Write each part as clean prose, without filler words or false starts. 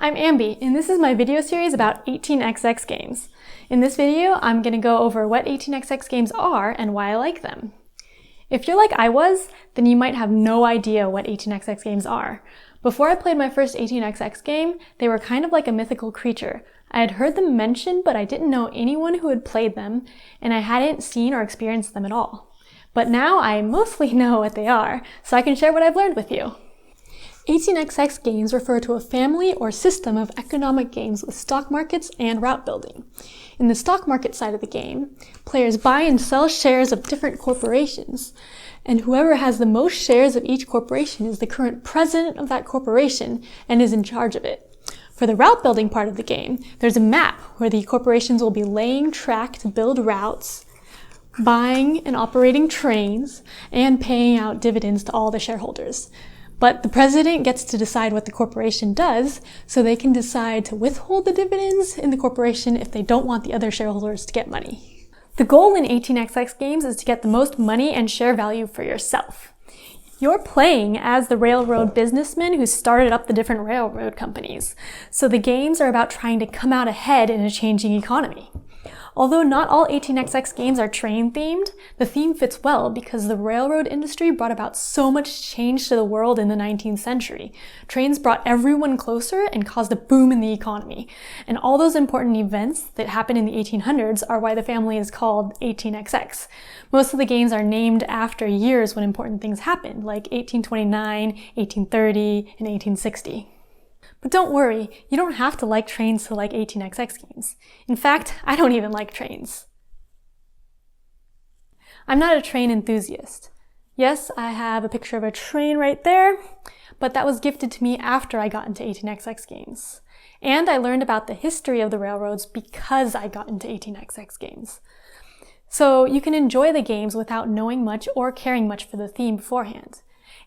I'm Ambie, and this is my video series about 18xx games. In this video, I'm going to go over what 18xx games are and why I like them. If you're like I was, then you might have no idea what 18xx games are. Before I played my first 18xx game, they were kind of like a mythical creature. I had heard them mentioned, but I didn't know anyone who had played them, and I hadn't seen or experienced them at all. But now I mostly know what they are, so I can share what I've learned with you. 18xx games refer to a family or system of economic games with stock markets and route building. In the stock market side of the game, players buy and sell shares of different corporations, and whoever has the most shares of each corporation is the current president of that corporation and is in charge of it. For the route building part of the game, there's a map where the corporations will be laying track to build routes, buying and operating trains, and paying out dividends to all the shareholders. But the president gets to decide what the corporation does, so they can decide to withhold the dividends in the corporation if they don't want the other shareholders to get money. The goal in 18xx games is to get the most money and share value for yourself. You're playing as the railroad businessmen who started up the different railroad companies, so the games are about trying to come out ahead in a changing economy. Although not all 18xx games are train-themed, the theme fits well because the railroad industry brought about so much change to the world in the 19th century. Trains brought everyone closer and caused a boom in the economy. And all those important events that happened in the 1800s are why the family is called 18xx. Most of the games are named after years when important things happened, like 1829, 1830, and 1860. But don't worry, you don't have to like trains to like 18xx games. In fact, I don't even like trains. I'm not a train enthusiast. Yes, I have a picture of a train right there, but that was gifted to me after I got into 18xx games. And I learned about the history of the railroads because I got into 18xx games. So you can enjoy the games without knowing much or caring much for the theme beforehand.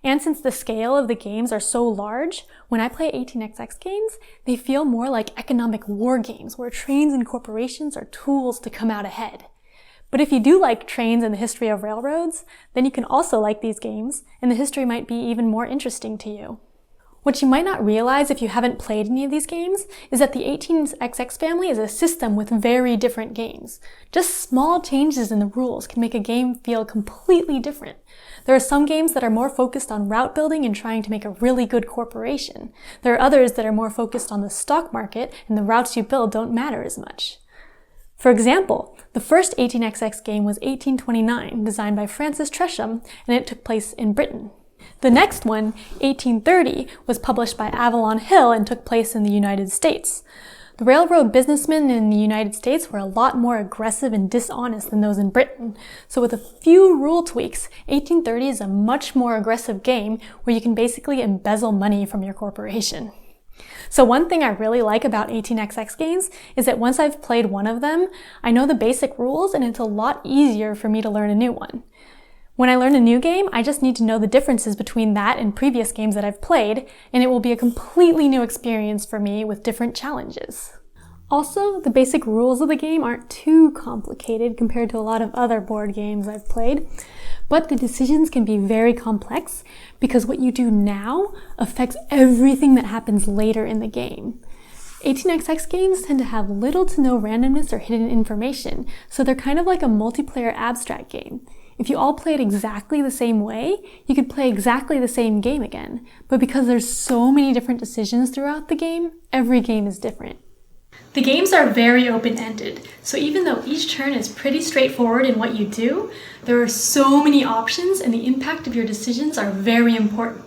And since the scale of the games are so large, when I play 18xx games, they feel more like economic war games where trains and corporations are tools to come out ahead. But if you do like trains and the history of railroads, then you can also like these games, and the history might be even more interesting to you. What you might not realize if you haven't played any of these games is that the 18xx family is a system with very different games. Just small changes in the rules can make a game feel completely different. There are some games that are more focused on route building and trying to make a really good corporation. There are others that are more focused on the stock market, and the routes you build don't matter as much. For example, the first 18xx game was 1829, designed by Francis Tresham, and it took place in Britain. The next one, 1830, was published by Avalon Hill and took place in the United States. The railroad businessmen in the United States were a lot more aggressive and dishonest than those in Britain, so with a few rule tweaks, 1830 is a much more aggressive game where you can basically embezzle money from your corporation. So one thing I really like about 18xx games is that once I've played one of them, I know the basic rules and it's a lot easier for me to learn a new one. When I learn a new game, I just need to know the differences between that and previous games that I've played, and it will be a completely new experience for me with different challenges. Also, the basic rules of the game aren't too complicated compared to a lot of other board games I've played, but the decisions can be very complex because what you do now affects everything that happens later in the game. 18xx games tend to have little to no randomness or hidden information, so they're kind of like a multiplayer abstract game. If you all play it exactly the same way, you could play exactly the same game again. But because there's so many different decisions throughout the game, every game is different. The games are very open-ended, so even though each turn is pretty straightforward in what you do, there are so many options and the impact of your decisions are very important.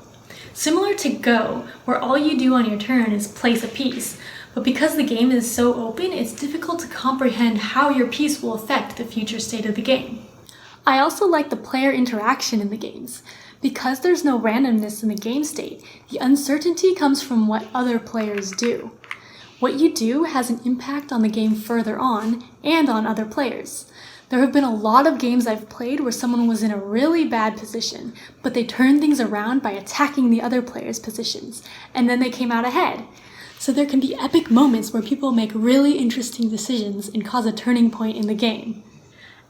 Similar to Go, where all you do on your turn is place a piece, but because the game is so open, it's difficult to comprehend how your piece will affect the future state of the game. I also like the player interaction in the games. Because there's no randomness in the game state, the uncertainty comes from what other players do. What you do has an impact on the game further on and on other players. There have been a lot of games I've played where someone was in a really bad position, but they turned things around by attacking the other players' positions, and then they came out ahead. So there can be epic moments where people make really interesting decisions and cause a turning point in the game.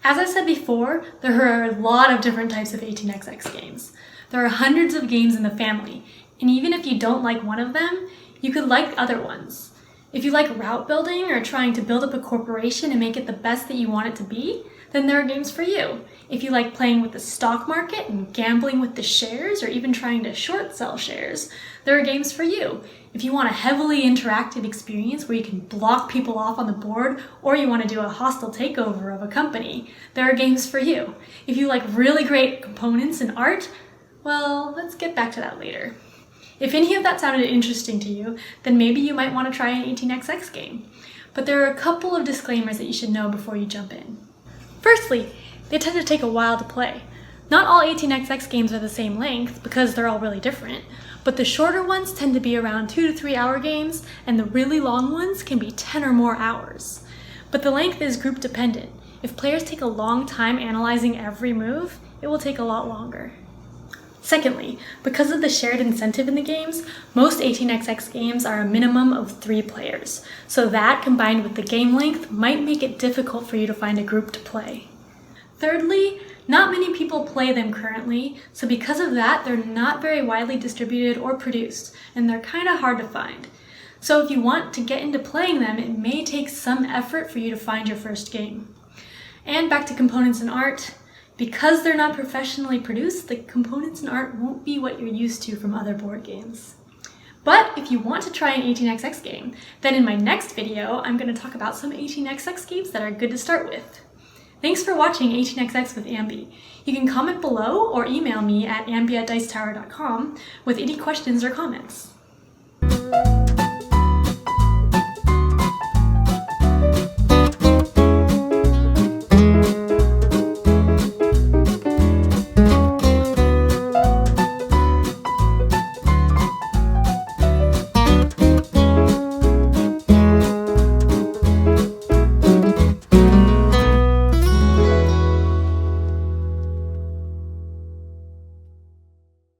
As I said before, there are a lot of different types of 18xx games. There are hundreds of games in the family, and even if you don't like one of them, you could like other ones. If you like route building or trying to build up a corporation and make it the best that you want it to be, then there are games for you. If you like playing with the stock market and gambling with the shares or even trying to short sell shares, there are games for you. If you want a heavily interactive experience where you can block people off on the board or you want to do a hostile takeover of a company, there are games for you. If you like really great components and art, well, let's get back to that later. If any of that sounded interesting to you, then maybe you might want to try an 18xx game. But there are a couple of disclaimers that you should know before you jump in. Firstly, they tend to take a while to play. Not all 18xx games are the same length because they're all really different, but the shorter ones tend to be around 2 to 3 hour games, and the really long ones can be 10 or more hours. But the length is group dependent. If players take a long time analyzing every move, it will take a lot longer. Secondly, because of the shared incentive in the games, most 18xx games are a minimum of 3 players, so that combined with the game length might make it difficult for you to find a group to play. Thirdly, not many people play them currently, so because of that, they're not very widely distributed or produced, and they're kind of hard to find. So if you want to get into playing them, it may take some effort for you to find your first game. And back to components and art. Because they're not professionally produced, the components and art won't be what you're used to from other board games. But if you want to try an 18xx game, then in my next video, I'm going to talk about some 18xx games that are good to start with. Thanks for watching 18xx with Ambie. You can comment below or email me at ambie@dicetower.com with any questions or comments.